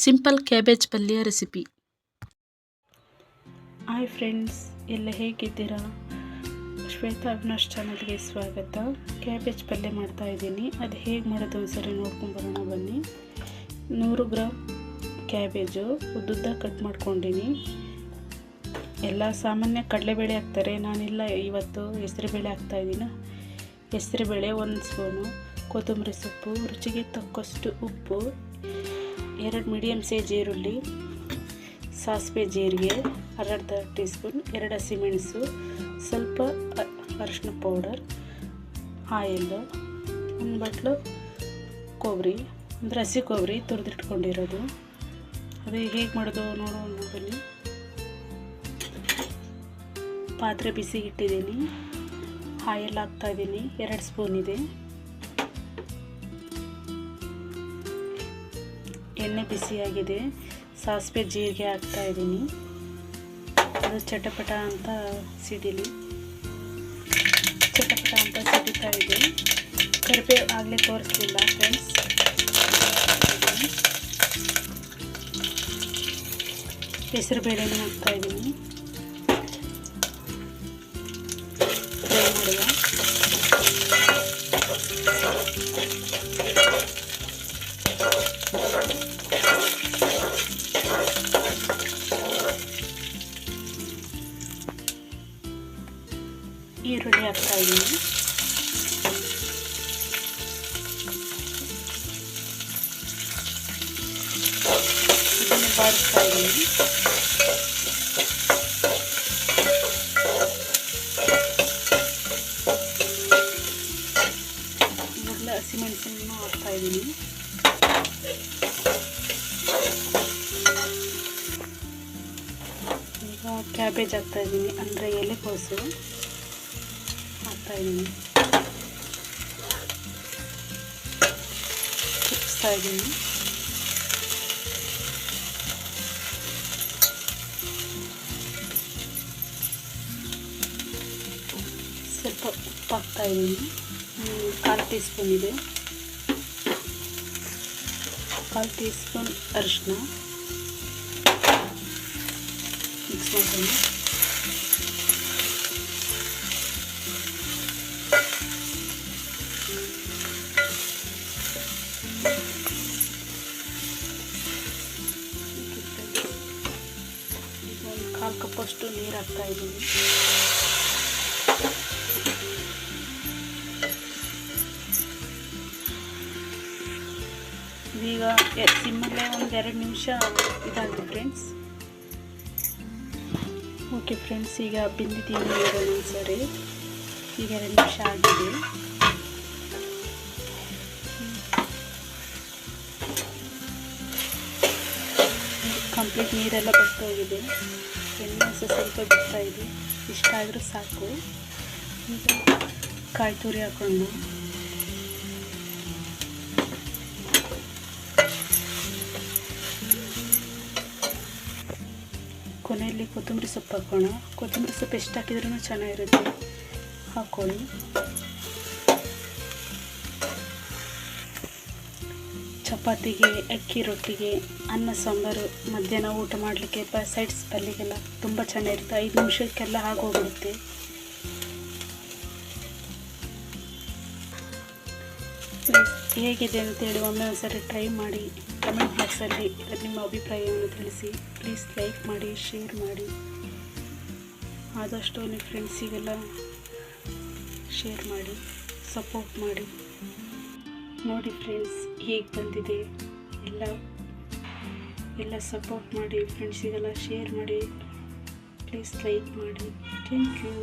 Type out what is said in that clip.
Simple cabbage ಪಲ್ಯ recipe. Hi friends, ಎಲ್ಲ ಹೇಗಿದ್ದೀರಾ? ಶ್ವೇತಾ ಅವಿನಾಶ್ ಚಾನಲ್ಗೆ ಸ್ವಾಗತ. ಕ್ಯಾಬೇಜ್ ಪಲ್ಯ ಮಾಡ್ತಾ ಇದ್ದೀನಿ. ಅದು ಹೇಗೆ ಮಾಡೋದು ಒಂದ್ಸರಿ ನೋಡ್ಕೊಂಬರೋಣ ಬನ್ನಿ. 100 ಗ್ರಾಮ್ ಕ್ಯಾಬೇಜು ಉದ್ದುದ್ದ ಕಟ್ ಮಾಡ್ಕೊಂಡಿನಿ. ಎಲ್ಲ ಸಾಮಾನ್ಯ ಕಡಲೆಬೇಳೆ ಹಾಕ್ತಾರೆ, ನಾನಿಲ್ಲ ಇವತ್ತು ಹೆಸರುಬೇಳೆ ಹಾಕ್ತಾಯಿದ್ದೀನಿ. ಹೆಸರುಬೇಳೆ 1 ಸ್ಪೂನು, ಕೊತ್ತಂಬರಿ ಸೊಪ್ಪು, ರುಚಿಗೆ ತಕ್ಕಷ್ಟು ಉಪ್ಪು, 2 ಮೀಡಿಯಮ್ ಸೈಜ್ ಈರುಳ್ಳಿ, ಸಾಸಿವೆ ಜೀರಿಗೆ ಅರ್ಧ ಟೀ ಸ್ಪೂನ್, 2 ಹಸಿಮೆಣಸು, ಸ್ವಲ್ಪ ಅರಿಶಿನ ಪೌಡರ್, ಆಯಿಲ್, 1 ಬಟ್ಲು ಕೊಬ್ಬರಿ ಅಂದರೆ ಹಸಿ ಕೊಬ್ಬರಿ ತುರಿದಿಟ್ಕೊಂಡಿರೋದು. ಅದು ಹೇಗೆ ಮಾಡೋದು ನೋಡೋಣ ಬನ್ನಿ. ಪಾತ್ರೆ ಬಿಸಿಗೆ ಇಟ್ಟಿದ್ದೀನಿ. ಆಯಿಲ್ ಹಾಕ್ತಾಯಿದ್ದೀನಿ, 2 ಸ್ಪೂನ್ ಇದೆ. ಎಣ್ಣೆ ಬಿಸಿಯಾಗಿದೆ. ಸಾಸಿವೆ ಜೀರಿಗೆ ಹಾಕ್ತಾಯಿದ್ದೀನಿ. ಅದು ಚಟಪಟ ಅಂತ ಸಿಡಿಲಿ. ಚಟಪಟ ಅಂತ ಸಿಡಿತಾ ಇದೆ. ಕರಿಬೇವು ಆಗಲೇ ತೋರಿಸ್ಲಿಲ್ಲ ಫ್ರೆಂಡ್ಸ್. ಹೆಸರುಬೇಳೆನೂ ಹಾಕ್ತಾಯಿದ್ದೀನಿ. ಫ್ರೈ ಮಾಡುವ. ಈರುಳ್ಳಿ ಹಾಕ್ತಾಯಿದ್ದೀನಿ. ಇದನ್ನು ಬಾಡಿಸ್ತಾಯಿದ್ದೀನಿ. ಮೊದಲು ಹಸಿಮೆಣಸನ್ನು ಹಾಕ್ತಾಯಿದ್ದೀನಿ. ಈಗ ಕ್ಯಾಬೇಜ್ ಹಾಕ್ತಾಯಿದ್ದೀನಿ, ಅಂದರೆ ಎಲೆಕೋಸು ಹಾಕ್ತಾಯಿದ್ದೀನಿ. ಕುದಿಸ್ತಾಯಿದ್ದೀನಿ. ಸ್ವಲ್ಪ ಉಪ್ಪು ಹಾಕ್ತಾಯಿದ್ದೀನಿ. 1/4 ಟೀ ಸ್ಪೂನ್ ಇದೆ. 1/4 ಟೀ ಸ್ಪೂನ್ ಅರಿಶಿನ ಮಿಕ್ಸ್ ಮಾಡೋಣ. ಈಗ 1/4 ಕಪ್ಪಷ್ಟು ನೀರು ಹಾಕ್ತಾಯಿದ್ದೀನಿ. ಈಗ ಸಿಮ್ಮಲ್ಲೇ 1-2 ನಿಮಿಷ ಇದಾಗಿದೆ ಫ್ರೆಂಡ್ಸ್. ಓಕೆ ಫ್ರೆಂಡ್ಸ್, ಈಗ ಬೆಂದಿದ್ದೀನಿ ನೀರಲ್ಲಿ ಸರಿ. ಈಗ 2 ನಿಮಿಷ ಆಗಿದೆ. ಕಂಪ್ಲೀಟ್ ನೀರೆಲ್ಲ ಬರ್ತೋಗಿದೆ. ಎಣ್ಣೆ ಸ್ವಲ್ಪ ಬಿಡ್ತಾ ಇದೆ. ಇಷ್ಟ ಆದರೂ ಸಾಕು. ಈಗ ಕಾಯಿ ತುರಿ ಹಾಕೊಂಡು ಕೊನೆಯಲ್ಲಿ ಕೊತ್ತಂಬರಿ ಸೊಪ್ಪು ಹಾಕೋಣ. ಕೊತ್ತಂಬರಿ ಸೊಪ್ಪು ಎಷ್ಟು ಹಾಕಿದ್ರೂ ಚೆನ್ನಾಗಿರುತ್ತೆ, ಹಾಕ್ಕೊಳ್ಳಿ. ಚಪಾತಿಗೆ, ಅಕ್ಕಿ ರೊಟ್ಟಿಗೆ, ಅನ್ನ ಸಾಂಬಾರು, ಮಧ್ಯಾಹ್ನ ಊಟ ಮಾಡಲಿಕ್ಕೆ, ಸೈಡ್ಸ್ ಪಲ್ಯಗೆಲ್ಲ ತುಂಬ ಚೆನ್ನಾಗಿರುತ್ತೆ. 5 ನಿಮಿಷಕ್ಕೆಲ್ಲ ಆಗೋಗ್ಬಿಡುತ್ತೆ. ಹೇಗಿದೆ ಅಂತೇಳಿ ಒಂದೊಂದ್ಸರಿ ಟ್ರೈ ಮಾಡಿ ಕಮೆಂಟ್ ಬಾಕ್ಸಲ್ಲಿ ನಿಮ್ಮ ಅಭಿಪ್ರಾಯವನ್ನು ತಿಳಿಸಿ. ಪ್ಲೀಸ್ ಲೈಕ್ ಮಾಡಿ, ಶೇರ್ ಮಾಡಿ. ಆದಷ್ಟು ನಿಮ್ಮ ಫ್ರೆಂಡ್ಸಿಗೆಲ್ಲ ಶೇರ್ ಮಾಡಿ, ಸಪೋರ್ಟ್ ಮಾಡಿ. ನೋಡಿ ಫ್ರೆಂಡ್ಸ್, ಹೇಗೆ ಬಂದಿದೆ. ಎಲ್ಲ ಸಪೋರ್ಟ್ ಮಾಡಿ, ಫ್ರೆಂಡ್ಸಿಗೆಲ್ಲ ಶೇರ್ ಮಾಡಿ, ಪ್ಲೀಸ್ ಲೈಕ್ ಮಾಡಿ. Thank you.